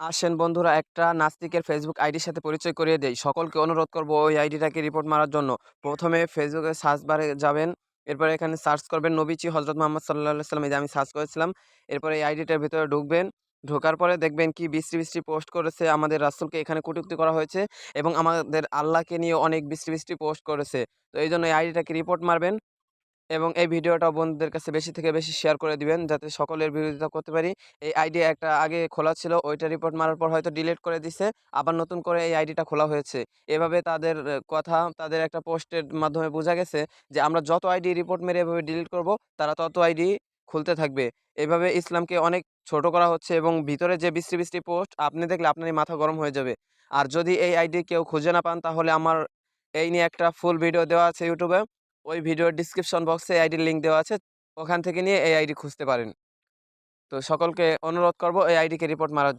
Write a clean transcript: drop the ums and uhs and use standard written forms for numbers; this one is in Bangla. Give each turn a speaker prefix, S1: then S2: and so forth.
S1: আসেন বন্ধুরা একটা নাস্তিকের ফেসবুক আইডির সাথে পরিচয় করিয়ে দেই। সকলকে অনুরোধ করব ওই আইডিটাকে রিপোর্ট মারার জন্য। ১ম এ ফেসবুকের সার্চ বারে যাবেন। এরপরে এখানে সার্চ করবেন নবীজি হযরত মুহাম্মদ সাল্লাল্লাহু আলাইহি সাল্লাম এই যে আমি সার্চ করেছিলাম। এরপরে এই আইডিটার ভিতরে ঢুকবেন। ঢোকার পরে দেখবেন কি বিশ্রী পোস্ট করেছে আমাদের রাসূলকে এখানে কটূক্তি করা হয়েছে এবং আমাদের আল্লাহকে নিয়ে অনেক বিশ্রী পোস্ট করেছে। তো এইজন্য এই আইডিটাকে রিপোর্ট মারবেন। এবং এই ভিডিওটা বন্ধুদের কাছে বেশি থেকে বেশি শেয়ার করে দিবেন যাতে সকলের বিরোধিতা করতে পারি। এই আইডি একটা আগে খোলা ছিল, ওইটা রিপোর্ট মারার পর হয়তো ডিলিট করে দিছে। আবার নতুন করে এই আইডিটা খোলা হয়েছে। এভাবে তাদের কথা তাদের একটা পোস্টের মাধ্যমে বোঝা গেছে যে আমরা যত আইডি রিপোর্ট মেরে এভাবে ডিলিট করব, তারা তত আইডি খুলতে থাকবে। এভাবে ইসলামকে অনেক ছোট করা হচ্ছে এবং ভিতরে যে বিশ্রী পোস্ট আপনি দেখলে আপনারই মাথা গরম হয়ে যাবে। আর যদি এই আইডি কেউ খুঁজে না পান তাহলে আমার এই নিয়ে একটা ফুল ভিডিও দেওয়া আছে YouTube এ। ওই ভিডিওর ডেসক্রিপশন বক্সে আইডির লিংক দেওয়া আছে। ওখান থেকে নিয়ে এই আইডি খুঁজতে পারেন। তো সকলকে অনুরোধ করব এই আইডিকে রিপোর্ট মারার